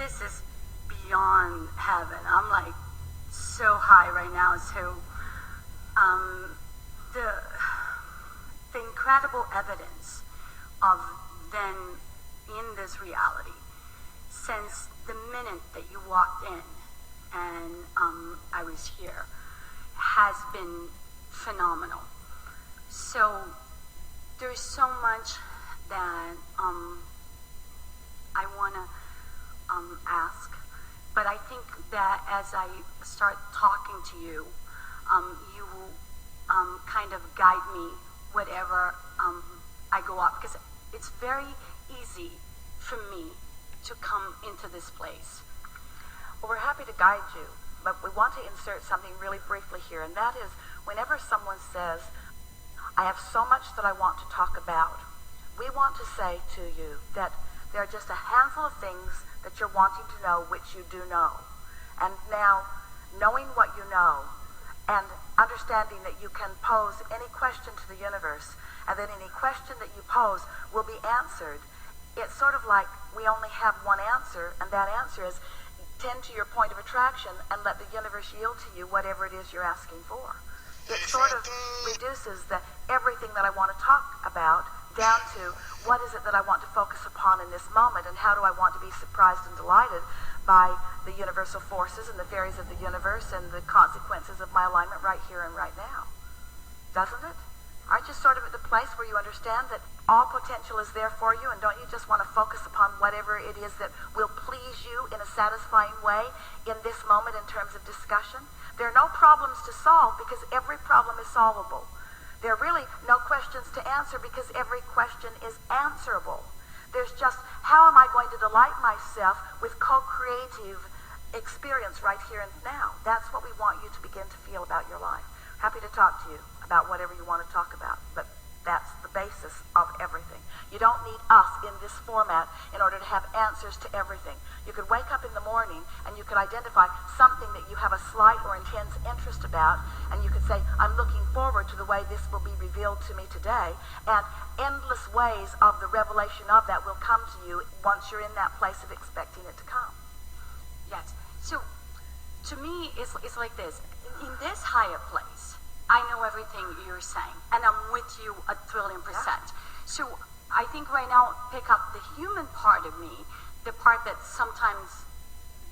this is beyond heaven. I'm like so high right now. So the incredible evidence of then in this reality, since the minute that you walked in and I was here, has been phenomenal. So there's so much that I want to ask, but I think that as I start talking to you, you will kind of guide me whatever I go up, because it's very easy for me to come into this place. Well, we're happy to guide you, but we want to insert something really briefly here, and that is whenever someone says, I have so much that I want to talk about, we want to say to you that there are just a handful of things that you're wanting to know which you do know. And now, knowing what you know and understanding that you can pose any question to the universe and that any question that you pose will be answered, it's sort of like we only have one answer, and that answer is tend to your point of attraction and let the universe yield to you whatever it is you're asking for. It sort of reduces everything that I want to talk about down to what is it that I want to focus upon in this moment, and how do I want to be surprised and delighted by the universal forces and the fairies of the universe and the consequences of my alignment right here and right now. Doesn't it? Aren't you sort of at the place where you understand that all potential is there for you, and don't you just want to focus upon whatever it is that will please you in a satisfying way in this moment in terms of discussion? There are no problems to solve because every problem is solvable. There are really no questions to answer because every question is answerable. There's just, how am I going to delight myself with co-creative experience right here and now? That's what we want you to begin to feel about your life. Happy to talk to you about whatever you want to talk about, but that's the basis of everything. You don't need us in this format in order to have answers to everything. You could wake up in the morning and you could identify something that you have a slight or intense interest about, and you could say, I'm looking forward to the way this will be revealed to me today, and endless ways of the revelation of that will come to you once you're in that place of expecting it to come. Yes. So to me, it's like this. In this higher place, I know everything you're saying, and I'm with you 1,000,000,000%. Yeah. So I think right now, pick up the human part of me, the part that sometimes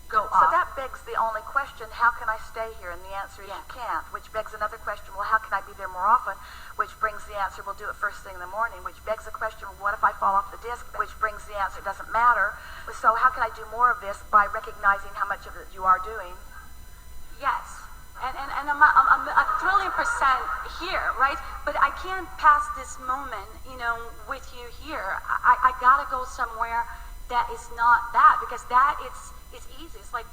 go So up. that begs the only question, how can I stay here? And the answer is Yeah. you can't, which begs another question, well, how can I be there more often? Which brings the answer, we'll do it first thing in the morning, which begs the question, what if I fall off the disc? Which brings the answer, it doesn't matter. So how can I do more of this by recognizing how much of it you are doing? Yes. And I'm 1,000,000,000% here, right? But I can't pass this moment, with you here. I gotta go somewhere that is not that, because that it's easy. It's like,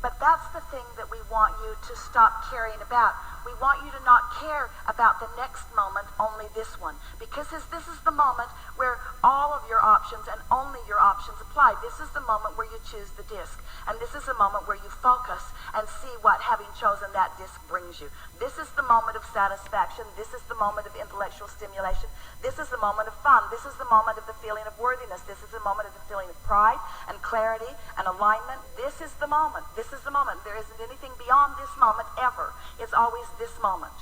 But that's the thing that we want you to stop caring about. We want you to not care about the next moment, only this one. Because this is the moment where all of your options and only your options apply. This is the moment where you choose the disc. And this is the moment where you focus and see what having chosen that disc brings you. This is the moment of satisfaction. This is the moment of intellectual stimulation. This is the moment of fun. This is the moment of the feeling of worthiness. This is the moment of the feeling of pride and clarity and alignment. This is the moment. This is the moment. There isn't anything beyond this moment ever. It's always this moment.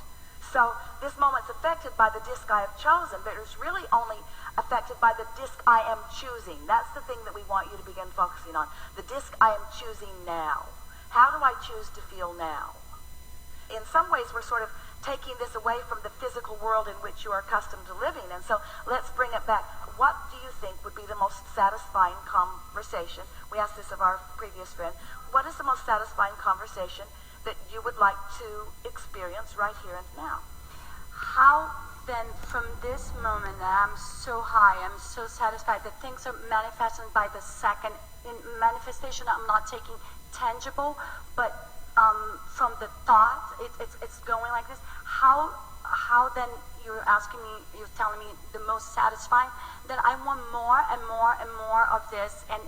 So this moment's affected by the disc I have chosen, but it's really only affected by the disc I am choosing. That's the thing that we want you to begin focusing on. The disc I am choosing now. How do I choose to feel now? In some ways, we're sort of taking this away from the physical world in which you are accustomed to living. And so let's bring it back. What do you think would be the most satisfying conversation? We asked this of our previous friend. What is the most satisfying conversation that you would like to experience right here and now? how then from this moment that I'm so high, I'm so satisfied that things are manifesting by the second. In manifestation, I'm not taking tangible, but from the thought, it's going like this. How then you're asking me, you're telling me the most satisfying, then I want more and more and more of this and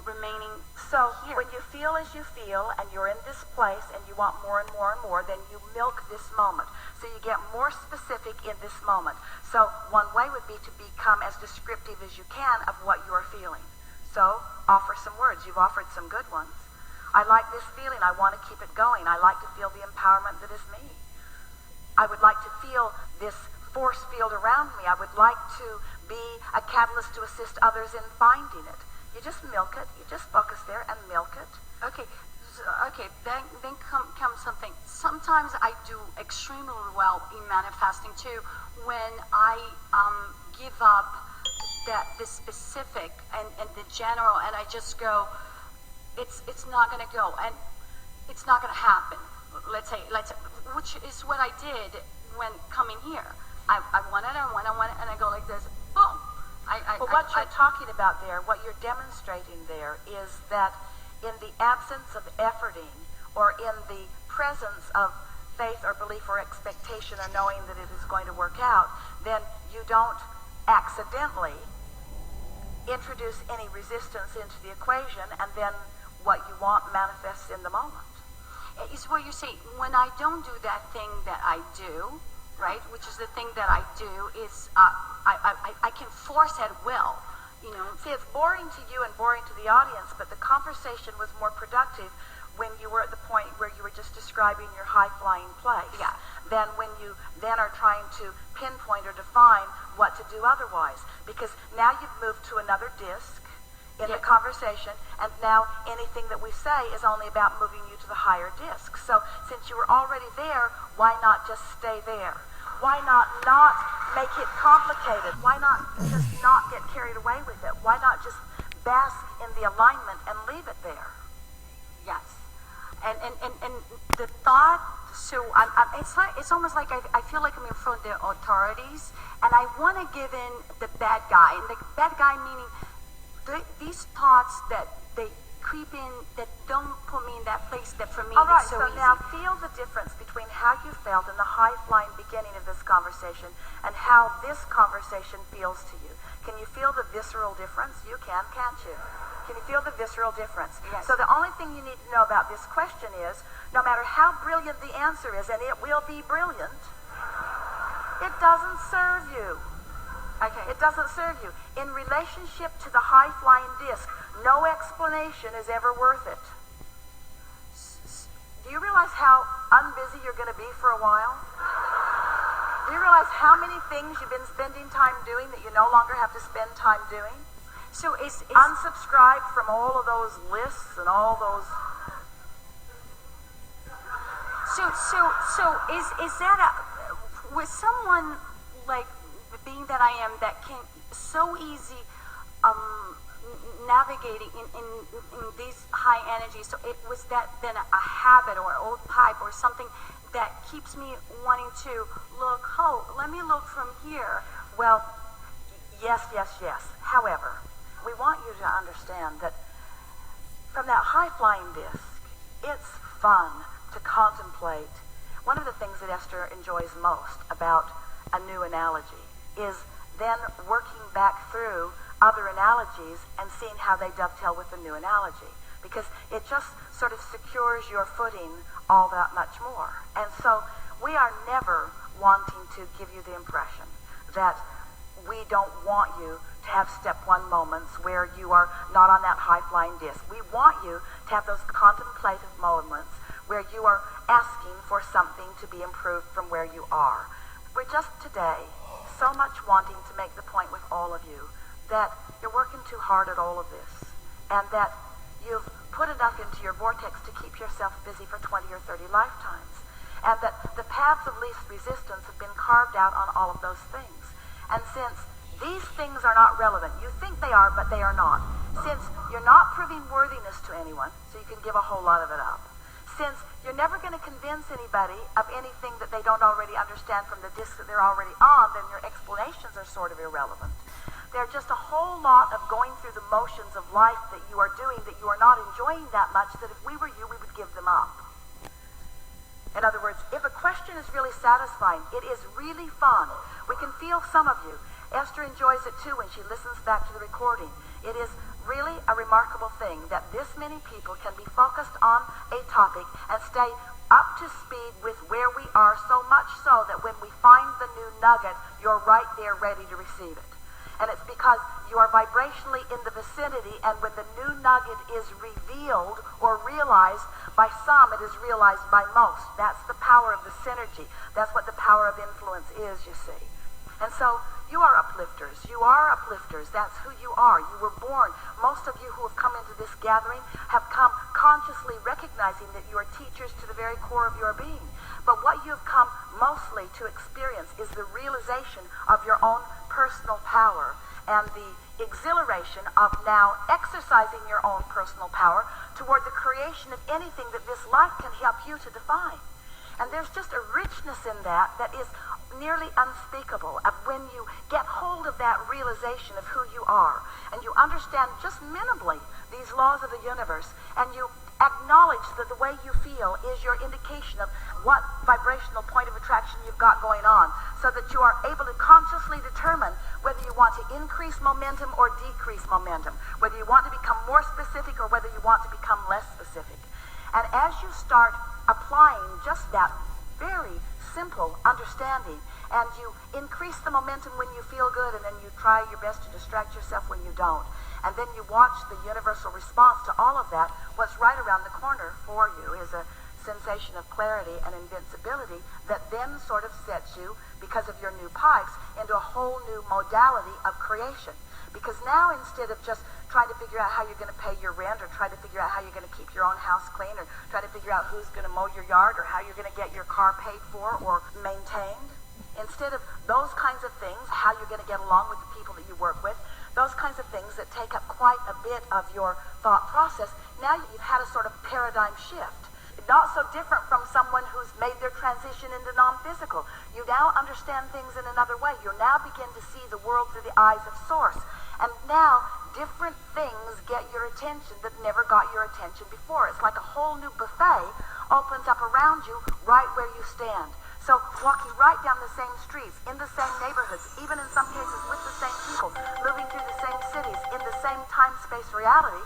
remaining. So here. When you feel as you feel and you're in this place and you want more and more and more, then you milk this moment. So you get more specific in this moment. So one way would be to become as descriptive as you can of what you're feeling. So offer some words. You've offered some good ones. I like this feeling. I want to keep it going. I like to feel the empowerment that is me. I would like to feel this force field around me. I would like to be a catalyst to assist others in finding it. You just milk it. You just focus there and milk it. Okay. Okay, then comes something. Sometimes I do extremely well in manifesting too when I give up the specific and the general, and I just go, it's not going to go, and it's not going to happen. Let's say, which is what I did when coming here. I want it, and I go like this, boom. But what you're talking about there, what you're demonstrating there, is that in the absence of efforting, or in the presence of faith or belief or expectation or knowing that it is going to work out, then you don't accidentally introduce any resistance into the equation, and then what you want manifests in the moment. It's what you say, when I don't do that thing that I do, right, which is the thing that I do, is I can force at will. You know, see, it's boring to you and boring to the audience, but the conversation was more productive when you were at the point where you were just describing your high-flying place. Yeah. Than when you then are trying to pinpoint or define what to do otherwise. Because now you've moved to another disc in the conversation, and now anything that we say is only about moving you to the higher disc. So since you were already there, why not just stay there? Why not make it complicated? Why not just not get carried away with it? Why not just bask in the alignment and leave it there? Yes. And the thought, so it's almost like I feel like I'm in front of the authorities, and I want to give in the bad guy. And the bad guy meaning these thoughts that they creep in, that don't put me in that place that for me all right, is so easy. Now feel the difference between how you felt in the high-flying beginning of this conversation and how this conversation feels to you. Can you feel the visceral difference? You can, can't you? Can you feel the visceral difference? Yes. So the only thing you need to know about this question is, no matter how brilliant the answer is, and it will be brilliant, it doesn't serve you. Okay. It doesn't serve you. In relationship to the high-flying disc, no explanation is ever worth it. Do you realize how unbusy you're going to be for a while? Do you realize how many things you've been spending time doing that you no longer have to spend time doing? So is unsubscribe from all of those lists and all those. So is that with someone like being that I am, that can so easy navigating in these high energies? So it was that then a habit or an old pipe or something that keeps me wanting to look, let me look from here. Well, yes. However, we want you to understand that from that high-flying disc, it's fun to contemplate. One of the things that Esther enjoys most about a new analogy is then working back through other analogies and seeing how they dovetail with the new analogy, because it just sort of secures your footing all that much more. And so we are never wanting to give you the impression that we don't want you to have step one moments where you are not on that high-flying disc. We want you to have those contemplative moments where you are asking for something to be improved from where you are. We're just today so much wanting to make the point with all of you that you're working too hard at all of this, and that you've put enough into your vortex to keep yourself busy for 20 or 30 lifetimes, and that the paths of least resistance have been carved out on all of those things. And since these things are not relevant, you think they are, but they are not. Since you're not proving worthiness to anyone, so you can give a whole lot of it up. Since you're never going to convince anybody of anything that they don't already understand from the disc that they're already on, then your explanations are sort of irrelevant. There are just a whole lot of going through the motions of life that you are doing that you are not enjoying that much, that if we were you, we would give them up. In other words, if a question is really satisfying, it is really fun. We can feel some of you. Esther enjoys it too when she listens back to the recording. It is really a remarkable thing that this many people can be focused on a topic and stay up to speed with where we are, so much so that when we find the new nugget, you're right there ready to receive it. And it's because you are vibrationally in the vicinity, and when the new nugget is revealed or realized by some, it is realized by most. That's the power of the synergy. That's what the power of influence is, you see. And so you are uplifters. You are uplifters. That's who you are. You were born. Most of you who have come into this gathering have come consciously recognizing that you are teachers to the very core of your being. But what you've come mostly to experience is the realization of your own personal power and the exhilaration of now exercising your own personal power toward the creation of anything that this life can help you to define. And there's just a richness in that that is nearly unspeakable when you get hold of that realization of who you are, and you understand just minimally these laws of the universe, and you acknowledge that the way you feel is your indication of what vibrational point of attraction you've got going on, so that you are able to consciously determine whether you want to increase momentum or decrease momentum, whether you want to become more specific or whether you want to become less specific. And as you start applying just that very simple understanding, and you increase the momentum when you feel good, and then you try your best to distract yourself when you don't, and then you watch the universal response to all of that, what's right around the corner for you is a sensation of clarity and invincibility that then sort of sets you, because of your new pipes, into a whole new modality of creation. Because now, instead of just trying to figure out how you're going to pay your rent, or try to figure out how you're going to keep your own house clean, or try to figure out who's going to mow your yard, or how you're going to get your car paid for or maintained, instead of those kinds of things, how you're going to get along with the people that you work with, those kinds of things that take up quite a bit of your thought process, now you've had a sort of paradigm shift. Not so different from someone who's made their transition into non-physical. You now understand things in another way. You now begin to see the world through the eyes of Source. And now different things get your attention that never got your attention before. It's like a whole new buffet opens up around you right where you stand. So walking right down the same streets, in the same neighborhoods, even in some cases with the same people, moving through the same cities, in the same time-space reality,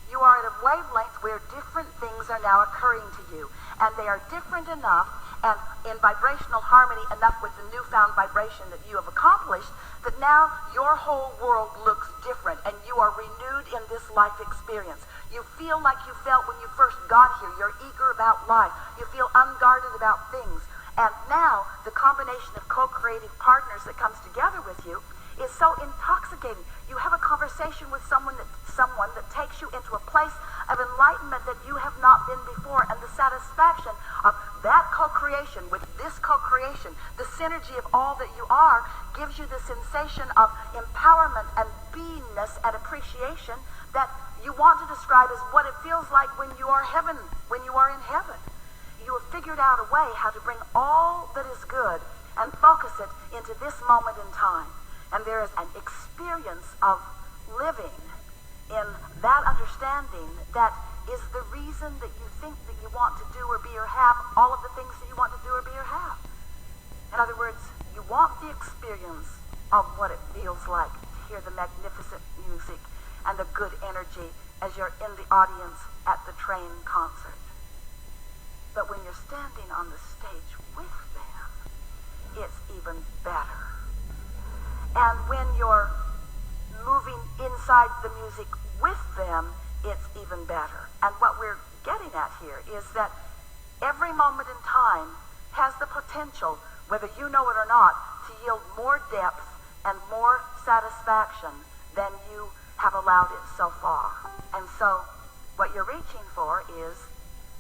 you are at a wavelength where different things are now occurring to you. And they are different enough and in vibrational harmony enough with the newfound vibration that you have accomplished, that now your whole world looks different, and you are renewed in this life experience. You feel like you felt when you first got here. You're eager about life. You feel unguarded about things. And now the combination of co-creative partners that comes together with you is so intoxicating. You have a conversation with someone that takes you into a place of enlightenment that you have not been before, and the satisfaction of that co-creation with this co-creation, the synergy of all that you are, gives you the sensation of empowerment and beingness and appreciation that you want to describe as what it feels like when you are when you are in heaven. You have figured out a way how to bring all that is good and focus it into this moment in time. And there is an experience of living in that understanding that is the reason that you think that you want to do or be or have all of the things that you want to do or be or have. In other words, you want the experience of what it feels like to hear the magnificent music and the good energy as you're in the audience at the train concert. But when you're standing on the stage with them, it's even better. And when you're moving inside the music with them, it's even better. And what we're getting at here is that every moment in time has the potential, whether you know it or not, to yield more depth and more satisfaction than you have allowed it so far. And so what you're reaching for is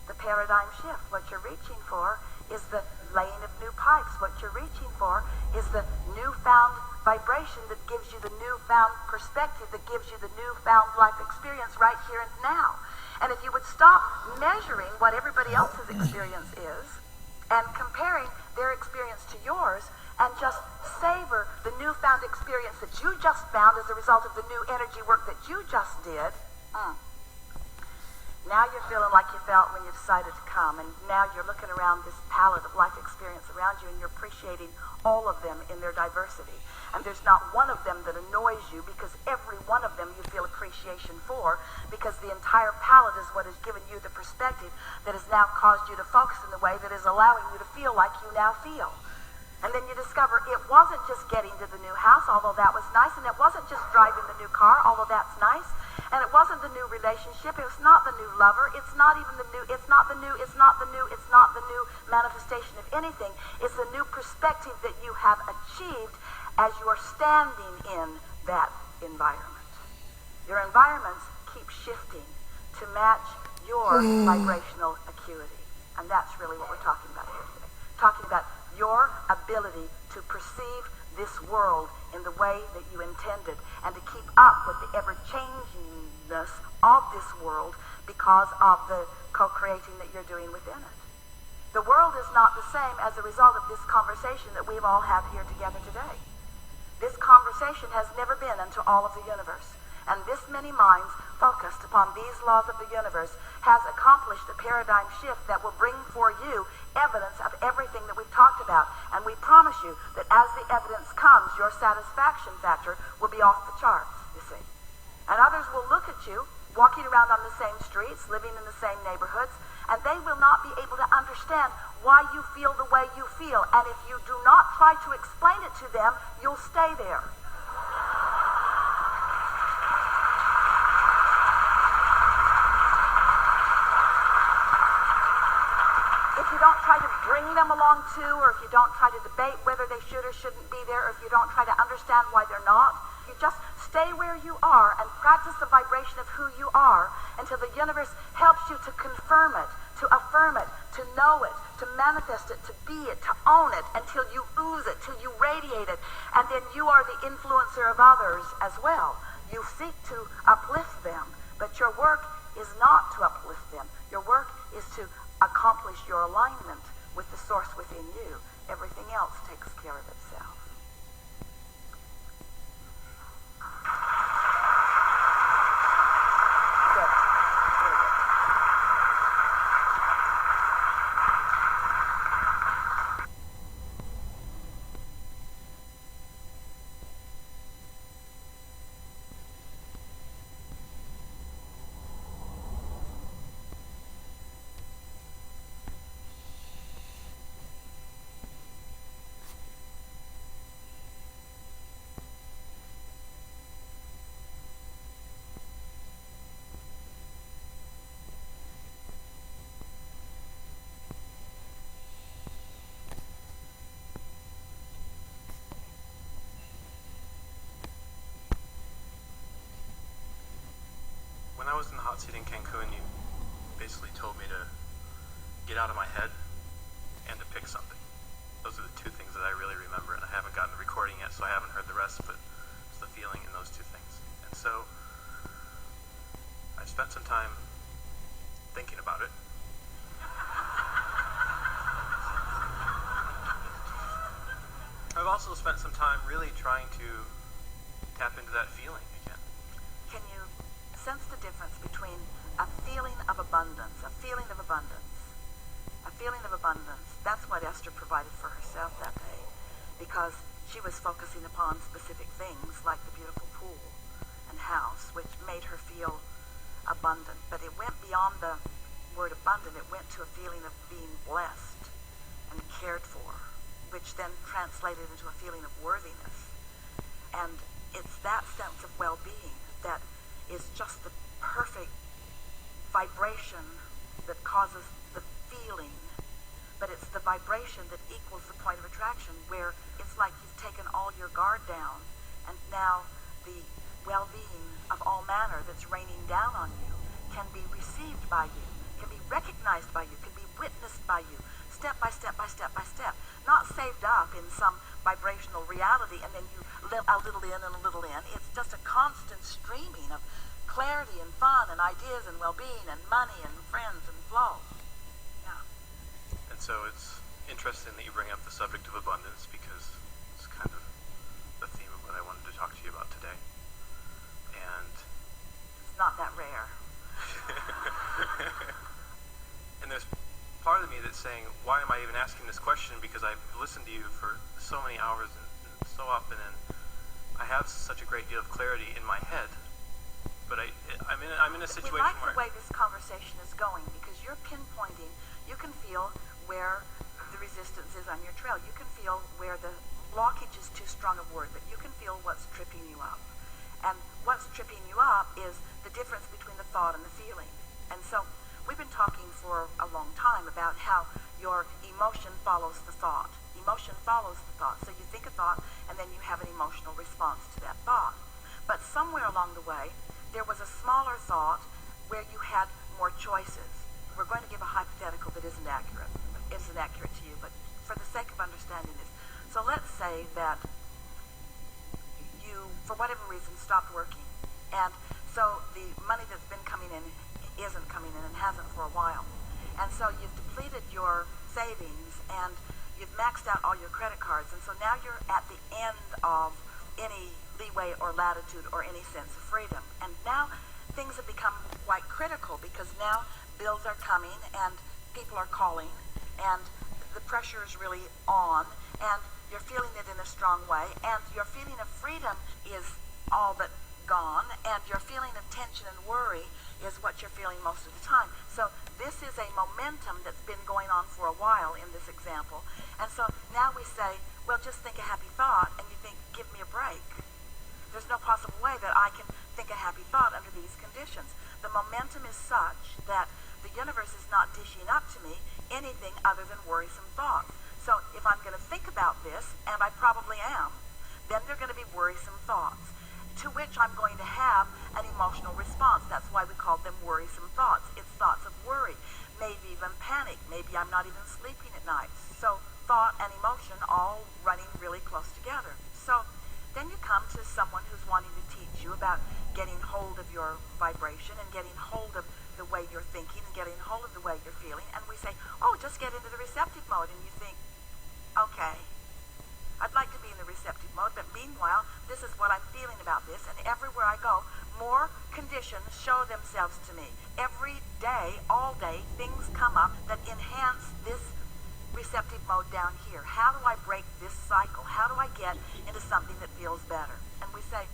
the paradigm shift. What you're reaching for is the laying of new pipes. What you're reaching for is the newfound vibration that gives you the newfound perspective, that gives you the newfound life experience right here and now. And if you would stop measuring what everybody else's experience is and comparing their experience to yours, and just savor the newfound experience that you just found as a result of the new energy work that you just did, now you're feeling like you felt when you decided to come, and now you're looking around this palette of life experience around you, and you're appreciating all of them in their diversity. And there's not one of them that annoys you, because every one of them you feel appreciation for, because the entire palette is what has given you the perspective that has now caused you to focus in the way that is allowing you to feel like you now feel. And then you discover it wasn't just getting to the new house, although that was nice, and it wasn't just driving the new car, although that's nice, and it wasn't the new relationship, it was not the new lover, it's not even the new manifestation of anything. It's the new perspective that you have achieved as you are standing in that environment. Your environments keep shifting to match your vibrational acuity. And that's really what we're talking about here today. Talking about your ability to perceive this world in the way that you intended and to keep up with the ever-changingness of this world because of the co-creating that you're doing within it. The world is not the same as a result of this conversation that we've all had here together today. This conversation has never been into all of the universe. And this many minds focused upon these laws of the universe has accomplished a paradigm shift that will bring for you evidence of everything that we've talked about. And we promise you that as the evidence comes, your satisfaction factor will be off the charts, you see. And others will look at you, walking around on the same streets, living in the same neighborhoods, and they will not be able to understand why you feel the way you feel. And if you do not try to explain it to them, you'll stay there. If you don't try to bring them along too, or if you don't try to debate whether they should or shouldn't be there, or if you don't try to understand why they're not, you just stay where you are and practice the vibration of who you are until the universe helps you to confirm it, to affirm it, to know it, to manifest it, to be it, to own it, until you ooze it, till you radiate it, and then you are the influencer of others as well. You seek to uplift them, but your work is not to uplift them. Your work is to accomplish your alignment with the source within you. Everything else takes care of itself. Good. Really good. When I was in the hot seat in Cancun, you basically told me to get out of my head and to pick something. Those are the two things that I really remember, and I haven't gotten the recording yet, so I haven't heard the rest, but it's the feeling in those two things. And so I've spent some time thinking about it. I've also spent some time really trying to tap into that feeling again. Can you sense the difference between a feeling of abundance, a feeling of abundance, a feeling of abundance? That's what Esther provided for herself that day, because she was focusing upon specific things like the beautiful pool and house, which made her feel abundant. But it went beyond the word abundant. It went to a feeling of being blessed and cared for, which then translated into a feeling of worthiness. And it's that sense of well-being that is just the perfect vibration that causes the feeling, but it's the vibration that equals the point of attraction, where it's like you've taken all your guard down, and now the well-being of all manner that's raining down on you can be received by you, can be recognized by you, can be witnessed by you, step by step by step by step, not saved up in some vibrational reality and then you live a little in and a little in. It's just a constant streaming of clarity and fun and ideas and well-being and money and friends and flow. Yeah. And so it's interesting that you bring up the subject of abundance, because it's kind of the theme of what I wanted to talk to you about today. And it's not that rare. And there's part of me that's saying, why am I even asking this question? Because I've listened to you for so many hours and so often, and I have such a great deal of clarity in my head. But I'm in a situation where... We like the way this conversation is going, because you're pinpointing, you can feel where the resistance is on your trail. You can feel where the blockage is too strong a word, but you can feel what's tripping you up. And what's tripping you up is the difference between the thought and the feeling. And so we've been talking for a long time about how your emotion follows the thought. Emotion follows the thought. So you think a thought, and then you have an emotional response to that thought. But somewhere along the way, there was a smaller thought where you had more choices. We're going to give a hypothetical that isn't accurate to you, but for the sake of understanding this. So let's say that you, for whatever reason, stopped working. And so the money that's been coming in isn't coming in and hasn't for a while. And so you've depleted your savings and you've maxed out all your credit cards. And so now you're at the end of any leeway or latitude or any sense of freedom. And now things have become quite critical because now bills are coming and people are calling and the pressure is really on and you're feeling it in a strong way and your feeling of freedom is all but gone and your feeling of tension and worry is what you're feeling most of the time. So this is a momentum that's been going on for a while in this example. And so now we say, well, just think a happy thought, and you think, give me a break. There's no possible way that I can think a happy thought under these conditions. The momentum is such that the universe is not dishing up to me anything other than worrisome thoughts. So if I'm going to think about this, and I probably am, then they're going to be worrisome thoughts, to which I'm going to have an emotional response. That's why we call them worrisome thoughts. It's thoughts of worry, maybe even panic. Maybe I'm not even sleeping at night. So thought and emotion all running really close together. So then you come to someone who's wanting to teach you about getting hold of your vibration and getting hold of the way you're thinking and getting hold of the way you're feeling. And we say, oh, just get into the receptive mode. And you think, okay, I'd like to be in the receptive mode, but meanwhile, this is what I'm feeling about this, and everywhere I go, more conditions show themselves to me. Every day, all day, things come up that enhance this receptive mode down here. How do I break this cycle? How do I get into something that feels better? And we say,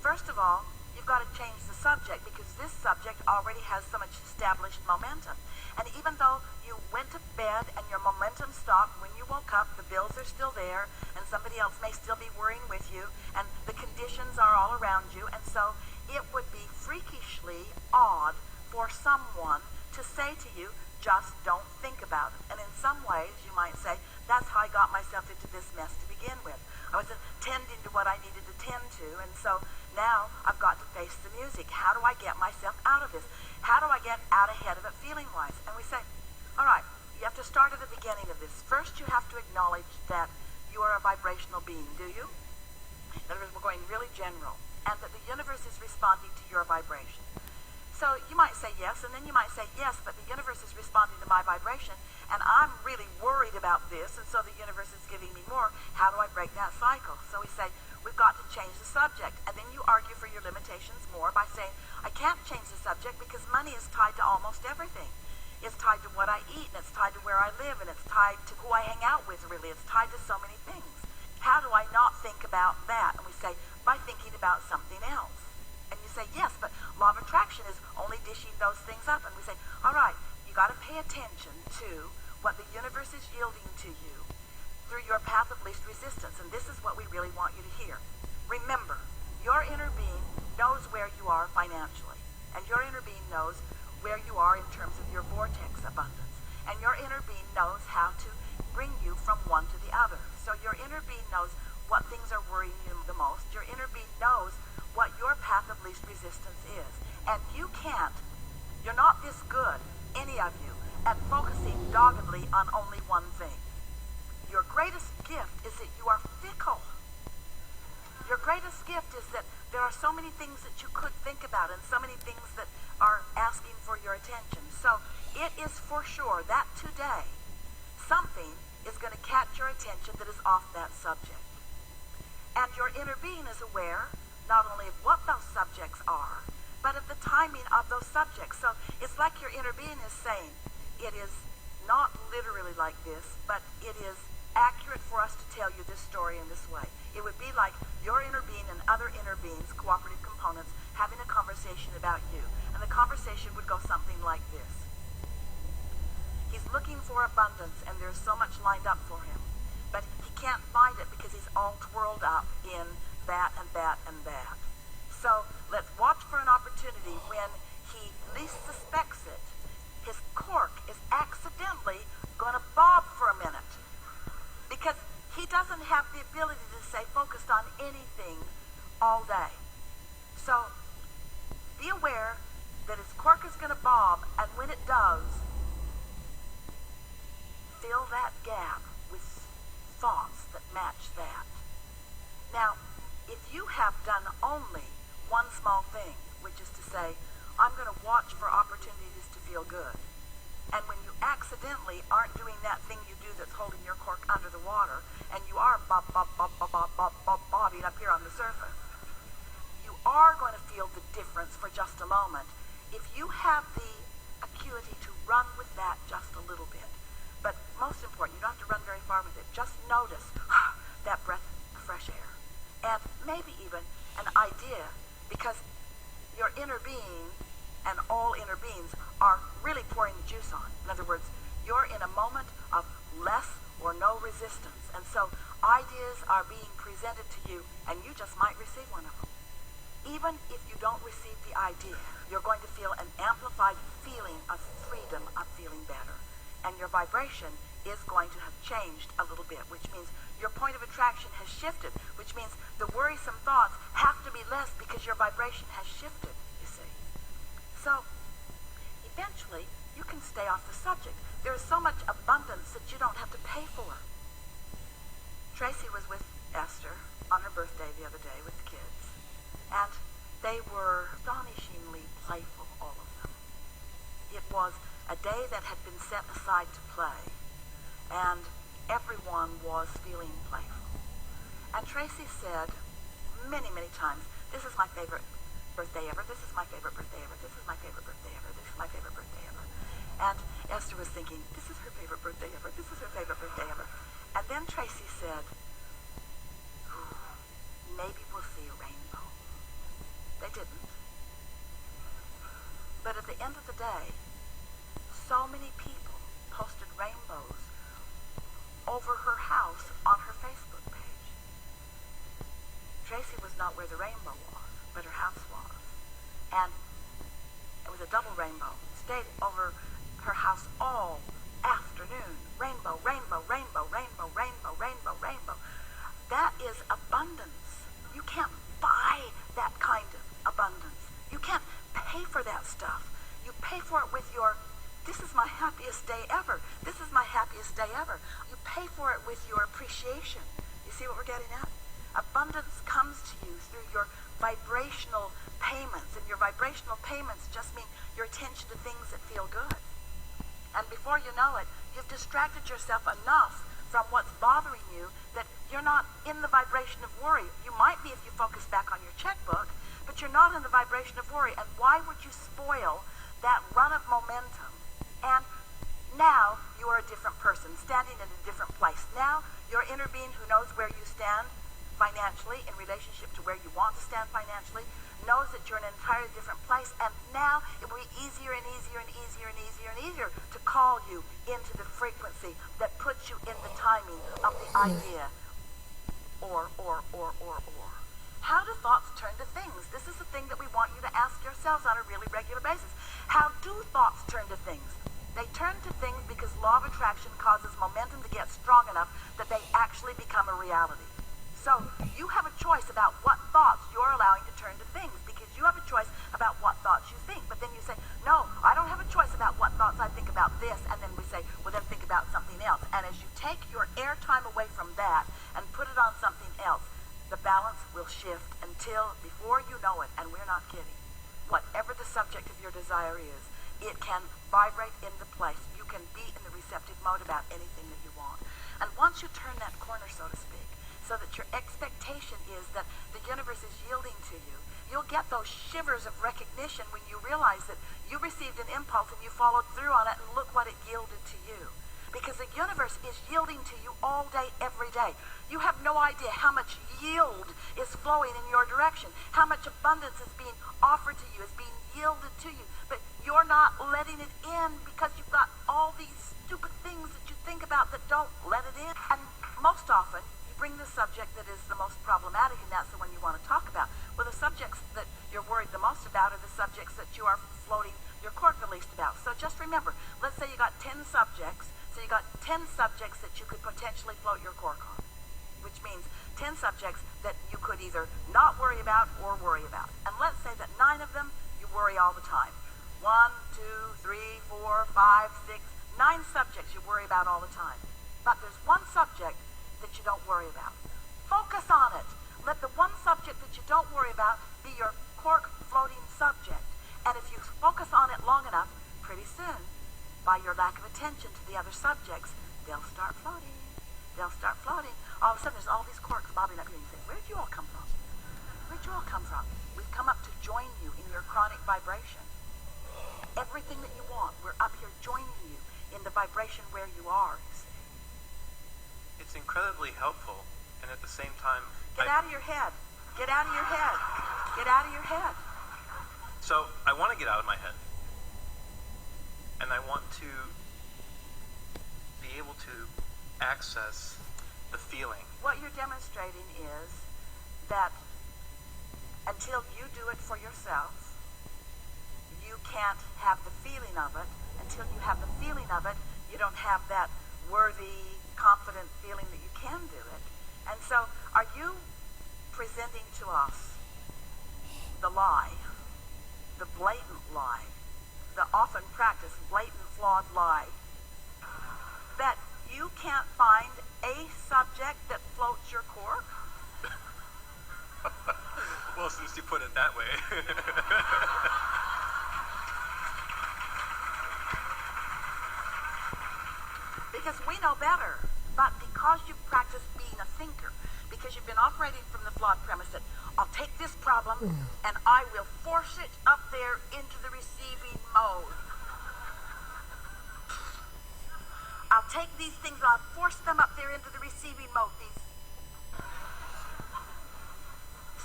first of all, you've got to change the subject because this subject already has so much established momentum. And even though you went to bed and your momentum stopped, when you woke up, the bills are still there, and somebody else may still be worrying with you, and the conditions are all around you, and so it would be freakishly odd for someone to say to you, just don't think about it. And in some ways, you might say, that's how I got myself into this mess to begin with. I was attending to what I needed to tend to, and so now I've got to face the music. How do I get myself out of this? How do I get out ahead of it feeling-wise? And we say, all right, you have to start at the beginning of this. First, you have to acknowledge that you are a vibrational being, do you? In other words, we're going really general, and that the universe is responding to your vibration. So you might say yes, and then you might say yes, but the universe is responding to my vibration, and I'm really worried about this, and so the universe is giving me more. How do I break that cycle? So we say, we've got to change the subject, and then you argue for your limitations more by saying, I can't change the subject because money is tied to almost everything. It's tied to what I eat, and it's tied to where I live, and it's tied to who I hang out with, really. It's tied to so many things. How do I not think about that? And we say, by thinking about something else. And you say, yes, but law of attraction is only dishing those things up. And we say, all right, you got to pay attention to what the universe is yielding to you through your path of least resistance. And this is what we really want you to hear. Remember, your inner being knows where you are financially. And your inner being knows where you are in terms of your vortex abundance. And your inner being knows how to bring you from one to the other. So your inner being knows what things are worrying you the most. Your inner being knows what your path of least resistance is. And you can't, you're not this good, any of you, at focusing doggedly on only one thing. Your greatest gift is that you are fickle. Your greatest gift is that there are so many things that you could think about and so many things that are asking for your attention. So it is for sure that today something is going to catch your attention that is off that subject. And your inner being is aware not only of what those subjects are, but of the timing of those subjects. So it's like your inner being is saying, it is not literally like this, but it is accurate for us to tell you this story in this way. It would be like your inner being and other inner beings, cooperative components, having a conversation about you. And the conversation would go something like this. He's looking for abundance, and there's so much lined up for him. But he can't find it because he's all twirled up in that and that and that. So let's watch for an opportunity when he least suspects it. His cork is accidentally going to bob for a minute because he doesn't have the ability to stay focused on anything all day. So be aware that his cork is going to bob, and when it does, fill that gap with thoughts that match that. Now, if you have done only one small thing, which is to say, I'm going to watch for opportunities to feel good, and when you accidentally aren't doing that thing you do that's holding your cork under the water, and you are bobbing up here on the surface, you are going to feel the difference for just a moment if you have the acuity to run with that just a little bit. But most important, you don't have to run very far with it. Just notice that breath of fresh air. And maybe even an idea, because your inner being and all inner beings are really pouring the juice on. In other words, you're in a moment of less or no resistance. And so ideas are being presented to you, and you just might receive one of them. Even if you don't receive the idea, you're going to feel an amplified feeling of freedom, of feeling better. And your vibration is going to have changed a little bit, which means your point of attraction has shifted, which means the worrisome thoughts have to be less because your vibration has shifted, you see. So, eventually, you can stay off the subject. There is so much abundance that you don't have to pay for. Tracy was with Esther on her birthday the other day with the kids, and they were astonishingly playful, all of them. It was a day that had been set aside to play, and everyone was feeling playful. And Tracy said many, many times, this is my favorite birthday ever, this is my favorite birthday ever, this is my favorite birthday ever, this is my favorite birthday ever. And Esther was thinking, this is her favorite birthday ever, this is her favorite birthday ever. And then Tracy said, maybe we'll see a rainbow. They didn't. But at the end of the day, so many people posted rainbows over her house on her Facebook page. Tracy was not where the rainbow was, but her house was. And it was a double rainbow. Stayed over her house all afternoon. Rainbow, rainbow, rainbow, rainbow, rainbow, rainbow, rainbow. That is abundance. You can't buy that kind of abundance. You can't pay for that stuff. You pay for it with your, this is my happiest day ever. This is my happiest day ever. You pay for it with your appreciation. You see what we're getting at? Abundance comes to you through your vibrational payments, and your vibrational payments just mean your attention to things that feel good. And before you know it, you've distracted yourself enough from what's bothering you that you're not in the vibration of worry. You might be if you focus back on your checkbook, but you're not in the vibration of worry. And why would you spoil that run of momentum? And now you are a different person, standing in a different place. Now your inner being who knows where you stand financially in relationship to where you want to stand financially knows that you're in an entirely different place, and now it will be easier and easier and easier and easier and easier to call you into the frequency that puts you in the timing of the idea. Or. How do thoughts turn to things? This is the thing that we want you to ask yourselves on a really regular basis. How do thoughts turn to things? They turn to things because law of attraction causes momentum to get strong enough that they actually become a reality. So you have a choice about what thoughts you're allowing to turn to things, because you have a choice about what thoughts you think. But then you say, no, I don't have a choice about what thoughts I think about this. And then we say, well, then think about something else. And as you take your airtime away from that and put it on something else, the balance will shift until, before you know it, and we're not kidding, whatever the subject of your desire is, it can vibrate into place. You can be in the receptive mode about anything that you want. And once you turn that corner, so to speak, so that your expectation is that the universe is yielding to you, you'll get those shivers of recognition when you realize that you received an impulse and you followed through on it, and look what it yielded to you. Because the universe is yielding to you all day, every day. You have no idea how much yield is flowing in your direction, how much abundance is being offered to you, is being yielded to you. But you're not letting it in because you've got all these stupid things that you think about that don't let it in. And most often, you bring the subject that is the most problematic, and that's the one you want to talk about. Well, the subjects that you're worried the most about are the subjects that you are floating your cork the least about. So just remember, let's say you got 10 subjects, so you got 10 subjects that you could potentially float your cork on, which means 10 subjects that you could either not worry about or worry about. And let's say that 9 of them you worry all the time. 1, 2, 3, 4, 5, 6, 9 subjects you worry about all the time. But there's one subject that you don't worry about. Focus on it. Let the one subject that you don't worry about be your cork floating subject. And if you focus on it long enough, pretty soon, by your lack of attention to the other subjects, they'll start floating. They'll start floating. All of a sudden, there's all these corks bobbing up here. And you say, where'd you all come from? Where'd you all come from? We've come up to join you in your chronic vibration. Everything that you want, we're up here joining you in the vibration where you are. It's incredibly helpful, and at the same time... Get out of your head. Get out of your head. Get out of your head. So, I want to get out of my head. And I want to be able to access the feeling. What you're demonstrating is that until you do it for yourself, you can't have the feeling of it. Until you have the feeling of it, you don't have that worthy, confident feeling that you can do it. And so, are you presenting to us the lie, the blatant lie, the often practiced blatant flawed lie, that you can't find a subject that floats your cork? Well, since you put it that way. Because we know better, but because you've practiced being a thinker, because you've been operating from the flawed premise that I'll take this problem and I will force it up there into the receiving mode. I'll take these things and I'll force them up there into the receiving mode.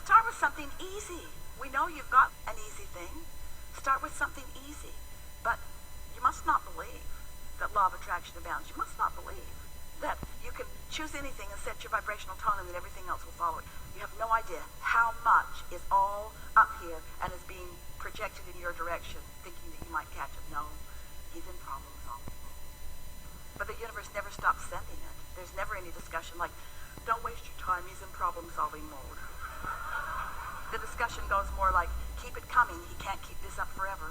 Start with something easy. We know you've got an easy thing. Start with something easy. But you must not believe that law of attraction abounds. You must not believe that you can choose anything and set your vibrational tone and then everything else will follow it. You have no idea how much is all up here and is being projected in your direction, thinking that you might catch it. No, he's in problem solving. But the universe never stops sending it. There's never any discussion like, don't waste your time, he's in problem solving mode. The discussion goes more like, keep it coming, he can't keep this up forever.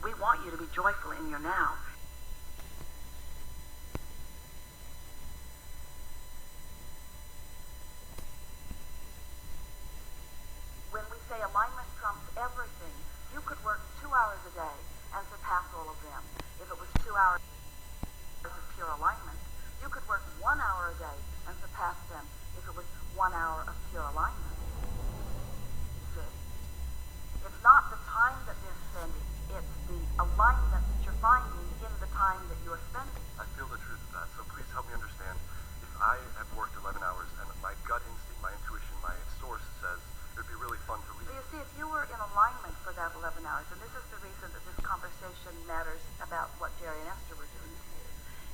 We want you to be joyful in your now. When we say alignment trumps everything, you could work 2 hours a day and surpass all of them. If it was 2 hours of pure alignment, you could work 1 hour a day and surpass them if it was 1 hour of pure alignment. See? It's not the time that they're spending, it's the alignment that you're finding in the time that you're spending. I feel the truth of that, so please help me understand. If I have worked 11 hours and my gut instinct, my intuition, my source says it would be really fun to leave. So you see, if you were in alignment for that 11 hours, and this is the reason that this conversation matters about what Jerry and Esther were doing here.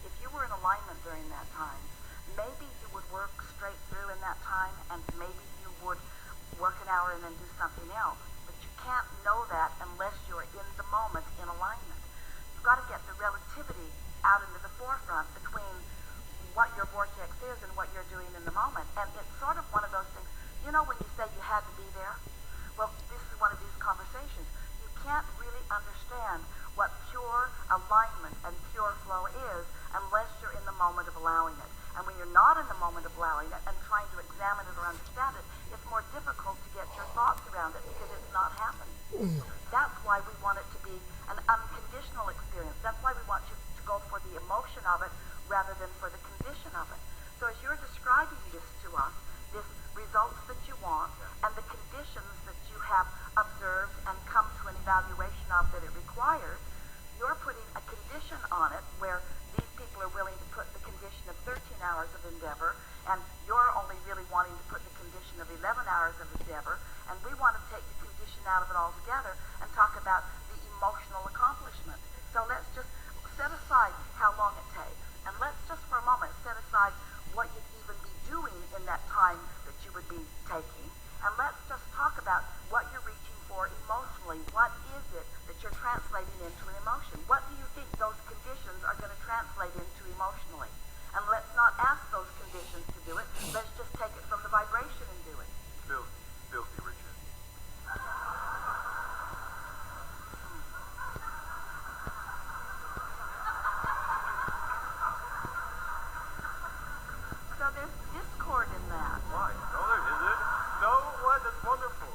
If you were in alignment during that time, maybe you would work straight through in that time, and maybe you would work an hour and then do something else. But you can't know that unless you're in the moment in alignment. You've got to get the relativity out into the forefront between what your vortex is and what you're doing in the moment. And it's sort of one of those things, you know when you say you had to be there? Well, this is one of these conversations. You can't really understand what pure alignment and pure flow is unless you're in the moment of allowing it. And when you're not in the moment of allowing it and trying to examine it or understand it, it's more difficult to get your thoughts around it because it's not happening. That's why we want it to be an unconditional experience. That's why we want you to go for the emotion of it rather than for the condition of it. So as you're describing this to us, this results that you want and the conditions that you have observed and out of it altogether and talk about the emotional accomplishment. So let's just set aside how long it takes, and let's just for a moment set aside what you'd even be doing in that time that you would be taking, and let's just talk about what you're reaching for emotionally. What is it that you're translating into an emotion? What do you think those conditions are going to translate into emotionally? And let's not ask those conditions to do it. Let's just take it from the vibration and do it. Filthy, Richard. So there's discord in that. Why? No, there isn't. No, what? That's wonderful.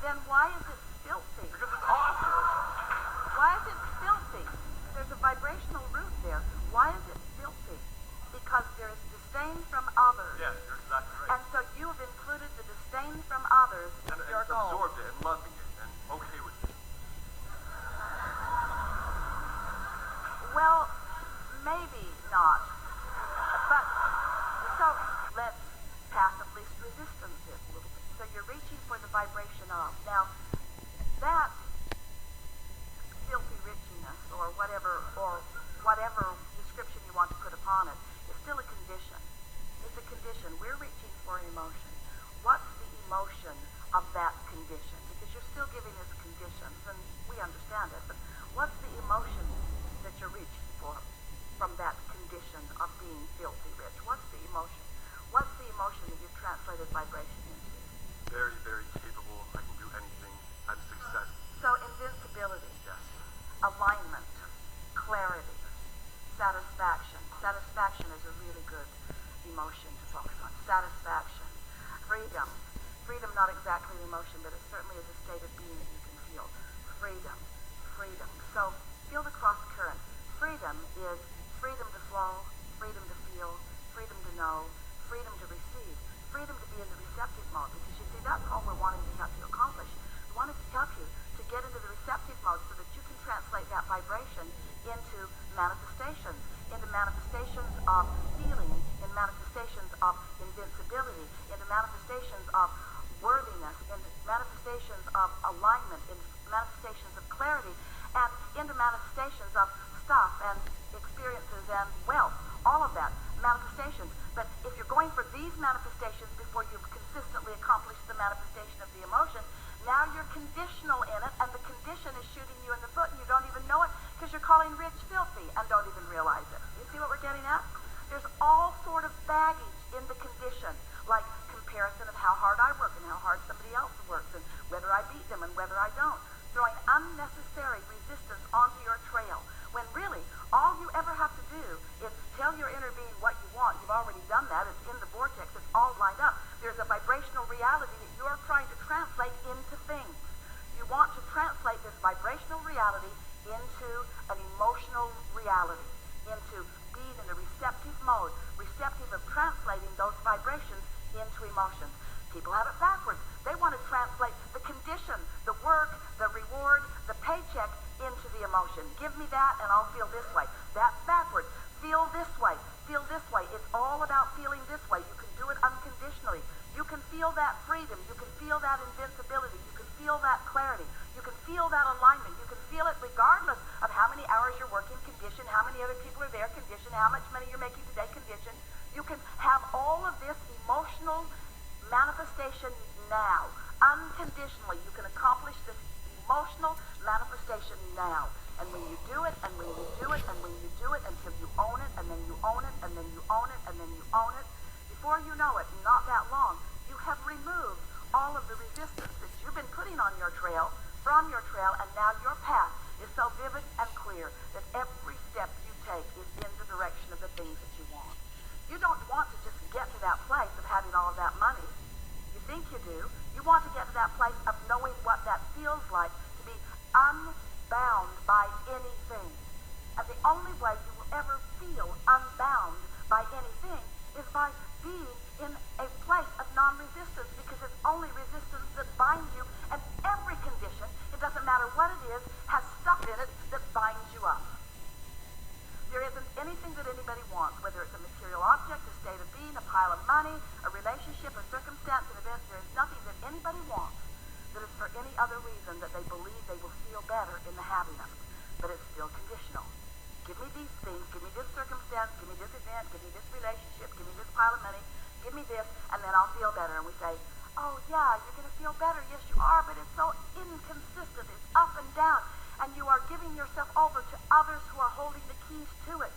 Then why is it filthy? Because it's awesome. Why is it filthy? There's a vibrational root there. Why is it filthy? Because there is disdain from others. Yes, you're exactly right. And so you have included the disdain from others in And your goal. absorbed it and loving it and okay with it. Well, maybe not. But, so let's pass at least resistance it a little bit. So you're reaching for the vibration of. Now, that filthy richness or whatever description you want to put upon it is still a condition. It's a condition. We're reaching for an emotion. What's the emotion of that condition? Because you're still giving us conditions, and we understand it, but what's the emotion that you're reaching for from that condition of being filthy rich? What's the emotion? What's the emotion that you've translated vibration into? Very, very capable. I can do anything. I'm success. So invincibility, Yes. alignment, clarity, satisfaction. Satisfaction is a really good emotion to focus on. Satisfaction. Freedom. Freedom, not exactly an emotion, but it certainly is a state of being that you can feel. Freedom. Freedom. So feel the cross current. Freedom is freedom to flow, freedom to feel, freedom to know, freedom to receive, freedom to be in the receptive mode. Because you see, that's all we're wanting to help you accomplish. We wanted to help you to get into the receptive mode so that you can translate that vibration into manifestations of feeling, in manifestations of invincibility, into manifestations of worthiness, in manifestations of alignment, in manifestations of clarity, and into manifestations of stuff and experiences and wealth, all of that, manifestations. But if you're going for these manifestations before you've consistently accomplished the manifestation of the emotion, now you're conditional in it, and the condition is shooting you in the foot, and you don't even know it because you're calling rich filthy and don't even realize it. You see what we're getting at? There's all sort of baggage in the condition, like comparison of how hard I work and how hard somebody else works, and whether I beat them and whether I don't, throwing unnecessary resistance onto your trail, when really all you ever have to do is tell your inner being what you want. You've already done that. It's in the vortex. It's all lined up. There's a vibrational reality that you're trying to translate into things. You want to translate this vibrational reality into an emotional reality, into being in the receptive mode, receptive of translating those vibrations into emotions. People have it backwards. They want to translate the condition, the work, the reward, the paycheck into the emotion. Give me that and I'll feel this way. That's backwards. Feel this way. Feel this way. It's all about feeling this way. You can do it unconditionally. You can feel that freedom. You can feel that invincibility. You can feel that clarity. You can feel that alignment. You can feel it regardless of how many hours you're working, condition, how many other people are there, condition, how much money you're making today, condition. You can have all of this emotional manifestation now. Unconditionally, you can accomplish this emotional manifestation now. And when you do it, and when you do it, and when you do it until you own it, and then you own it, and then you own it, and then you own it, before you know it, not that long, you have removed all of the resistance that you've been putting on your trail, from your trail, and now your path is so vivid and clear that every step you take is in the direction of the things that you want. You don't want to just get to that place of having all of that money. You think you do. You want to get to that place of knowing what that feels like to be unbound by anything. And the only way you will ever feel unbound by anything is by being in a place of non-resistance, because it's only resistance that binds you, and every condition, it doesn't matter what it is, has stuff in it that binds you up. There isn't anything that anybody wants, whether it's a material object, a state of being, a pile of money, a relationship, a circumstance, an event. There is nothing that anybody wants that is for any event, give me this relationship, give me this pile of money, give me this, and then I'll feel better. And we say, oh yeah, you're going to feel better. Yes, you are, but it's so inconsistent. It's up and down. And you are giving yourself over to others who are holding the keys to it.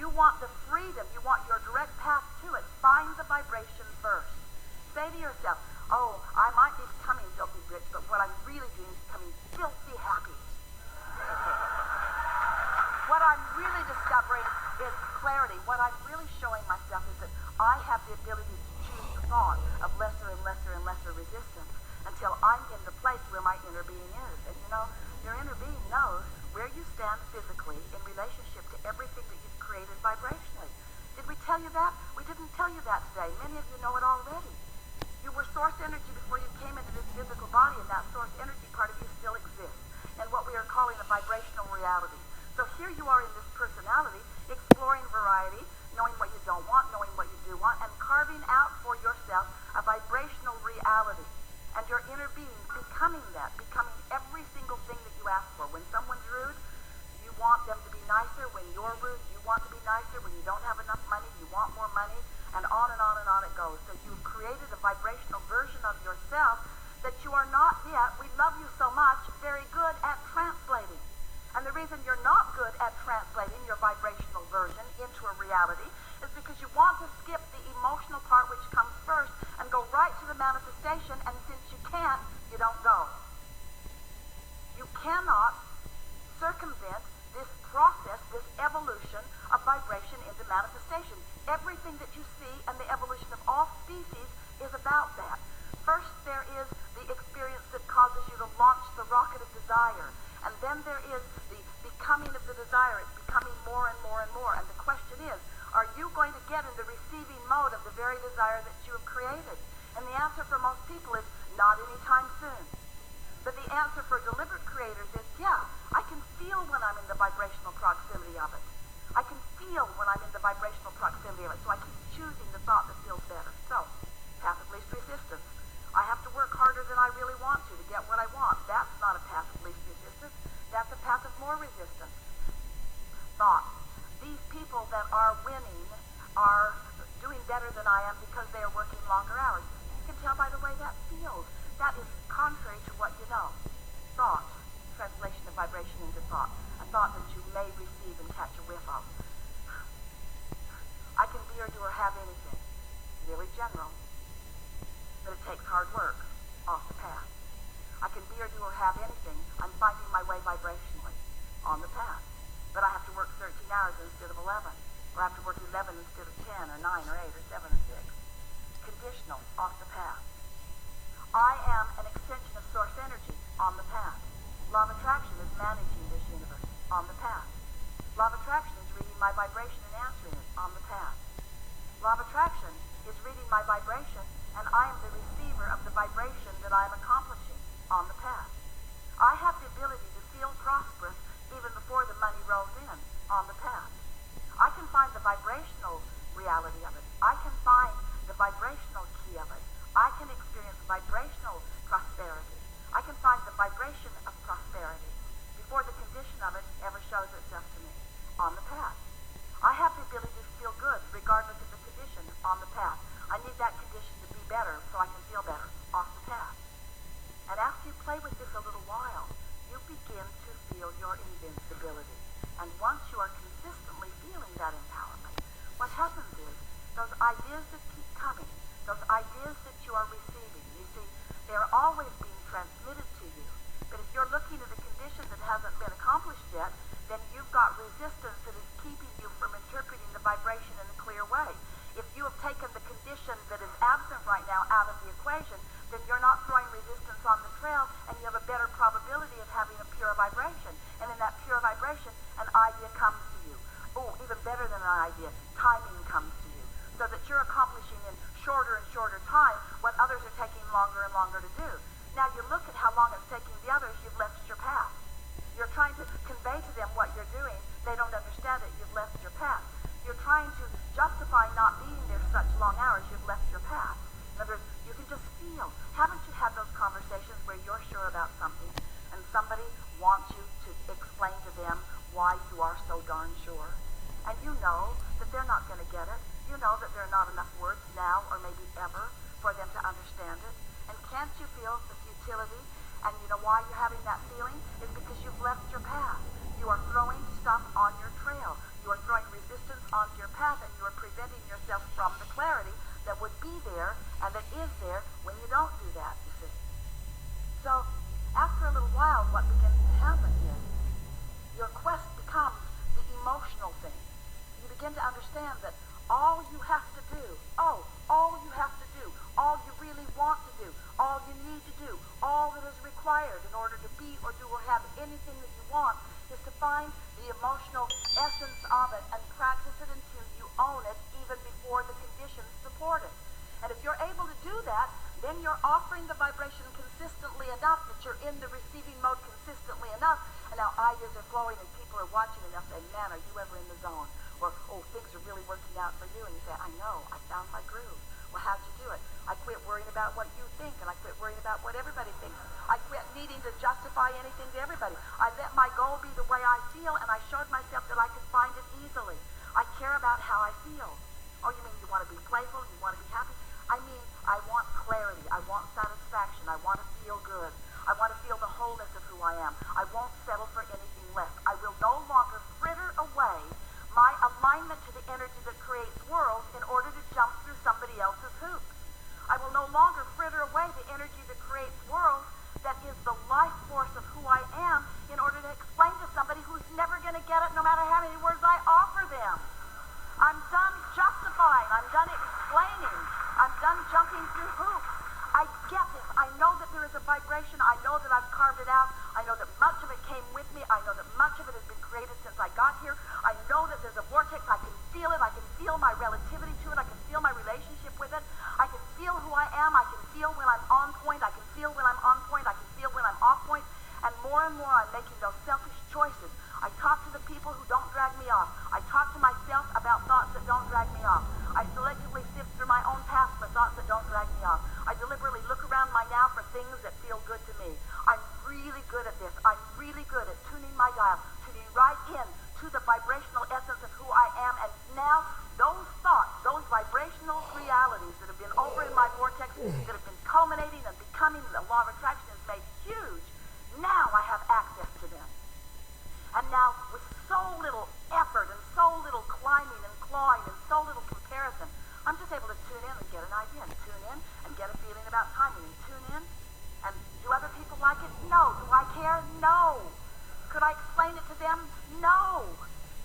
You want the freedom. You want your direct path to it. Find the vibration first. Say to yourself, oh, I might be becoming filthy rich, but what I'm really doing is becoming filthy happy. What I'm really discovering is clarity. What I'm really showing myself is that I have the ability to choose the thought of lesser and lesser and lesser resistance until I'm in the place where my inner being is. And you know, your inner being knows where you stand physically in relationship to everything that you've created vibrationally. Did we tell you that? We didn't tell you that today. Many of you know it already. You were source energy before you came into this physical body, and that source energy part of you still exists in what we are calling a vibrational reality. So here you are in this personality, exploring variety, knowing what you don't want, knowing what you do want, and carving out for yourself a vibrational reality. And your inner being becoming that, becoming every single thing that you ask for. When someone's rude, you want them to be nicer. When you're rude, you want to be nicer. When you don't have enough money, you want more money. And on and on and on it goes. So you've created a vibrational version of yourself that you are not yet, we love you so much, very good at translating. And the reason you're not good at translating your vibrational version into a reality is because you want to skip the emotional part which comes first and go right to the manifestation, and since you can't, you don't go. You cannot circumvent this process, this evolution of vibration into manifestation. Everything that you see and the evolution of all species is about that. First, there is the experience that causes you to launch the rocket of desire. And then there is the becoming of the desire. It's becoming more and more and more. And the question is, are you going to get in the receiving mode of the very desire that you have created? And the answer for most people is not anytime soon. But the answer for deliberate creators is, yeah, I can feel when I'm in the vibrational proximity of it. I can feel when I'm in the vibrational proximity of it. So I keep choosing the thought that feels better. So, path of least resistance. I have to work harder than I really want to get what I want. That's not a path of least resistance. That's a path of more resistance. Thought. These people that are winning are doing better than I am because they are working longer hours. You can tell by the way that feels. That is contrary to what you know. Thought. Translation of vibration into thought. A thought that you may receive and catch a whiff of. I can be or do or have anything. Really general. But it takes hard work. Off the path. I can be or do or have anything. I'm finding my way vibrationally. On the path. But I have to work 13 hours instead of 11. Or I have to work 11 instead of 10 or 9 or 8 or 7 or 6. Conditional. Off the path. I am an extension of source energy. On the path. Law of attraction is managing this universe. On the path. Law of attraction is reading my vibration and answering it. On the path. Law of attraction is reading my vibration, and I am the receiver of the vibration that I am accomplishing. On the path. I have the ability to feel prosperous even before the money rolls in. On the path. I can find the vibrational reality of it. I can find the vibrational key of it. I can experience vibrational prosperity. I can find the vibration of prosperity before the condition of it ever shows itself to me. On the path. I have the ability to feel good regardless of the condition. On the path. I need that condition to be better so I can feel better. Off the path. And after you play with this a little while, you begin to feel your invincibility. And once you are consistently feeling that empowerment, what happens is those ideas that keep coming, those ideas that you are receiving, you see, they are always being transmitted to you. But if you're looking at a condition that hasn't been accomplished yet, then you've got resistance that is keeping you from interpreting the vibration in a clear way. If you have taken the condition that is absent right now out of the equation, then you're not throwing resistance on the trail, and you have a better probability of having a pure vibration. And in that pure vibration, an idea comes to you. Oh, even better than an idea, timing comes to you. So that you're accomplishing in shorter and shorter time what others are taking longer and longer to do. Now you look at how long it's taking the others, you've left your path. You're trying to convey to them what you're doing, they don't understand it, you've left your path. You're trying to justify not being there such long hours, you've left your path. In other words, you can just feel. Haven't you had those conversations where you're sure about something and somebody wants you to explain to them why you are so darn sure? and you know that they're not going to get it. You know that there are not enough words now or maybe ever for them to understand it. And can't you feel the futility? And you know why you're having that feeling? Is because you've left your path. You are throwing stuff on your trail. You are throwing resistance onto your path, and you are preventing yourself from the clarity that would be there and that is there when you don't do that, you see. So after a little while, what begins to happen is your quest becomes the emotional thing. You begin to understand that all you have to do, all you really want to do, all you need to do, all that is required in order to be or do or have anything that you want is to find the emotional essence of it and practice it until you own it, even before the conditions support it. And if you're able to do that, then you're offering the vibration consistently enough that you're in the receiving mode consistently enough, and now ideas are flowing and people are watching enough, and man, are you ever in the zone? Or, oh, things are really working out for you, and you say, I know, I found my groove. Well, how'd you do it? I quit worrying about what you think, and I quit worrying about what everybody thinks. I quit needing to justify anything to everybody. I let my goal be the way I feel, and I showed myself that I could find it easily. I care about how I feel. Oh, you mean you want to be playful? You want to be happy? I mean, I want clarity. I want satisfaction. I want to feel good. I want to feel the wholeness of who I am. I won't settle for anything less. I will no longer fritter away my alignment to the energy that creates worlds in order to jump through somebody else's hoops. I will no longer fritter away the energy that creates worlds that is the life force of who I am in order to explain to somebody who's never going to get it no matter how many words I offer them. I'm done justifying. I'm done explaining. I'm done jumping through hoops. I get this. I know that there is a vibration. I know that I've carved it out. I know that much of it came with me. I know that much of it has been created since I got here. I know that there's a vortex. I can feel it. I can feel my relativity to it. I can feel my relationship with it. I can feel who I am. I can feel when I'm on point. I can feel when I'm on point. I can feel when I'm off point. And more I'm making those selfish choices. I talk to the people who don't drag me off. I talk to myself about thoughts that don't drag me off. I selectively sift through my own past for thoughts that don't drag me off. I deliberately look around my now for things that feel good to me. I'm really good at this. I'm really good at tuning my dial, tuning right in to the vibrational essence of who I am. And now those thoughts, those vibrational realities that have been over in my vortex, that have been culminating and becoming, the law of attraction has made huge. Now I have access to them. And now, with so little effort and so little climbing and clawing and so little comparison, I'm just able to tune in and get an idea, and tune in and get a feeling about timing, and tune in. And do other people like it? No. Do I care? No. Could I explain it to them? No.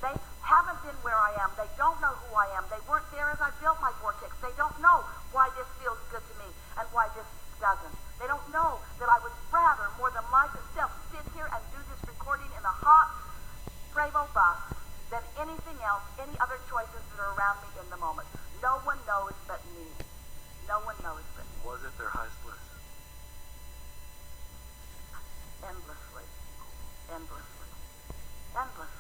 They haven't been where I am. They don't know who I am. They weren't there as I built my vortex. They don't know why this feels good to me and why this doesn't. They don't know that I would rather, more than life itself, sit here and do this recording in a hot Bravo bus than anything else, any other choices that are around me in the moment. No one knows but me. No one knows but me. Was it their highest bliss? Endlessly. Endlessly. Endlessly.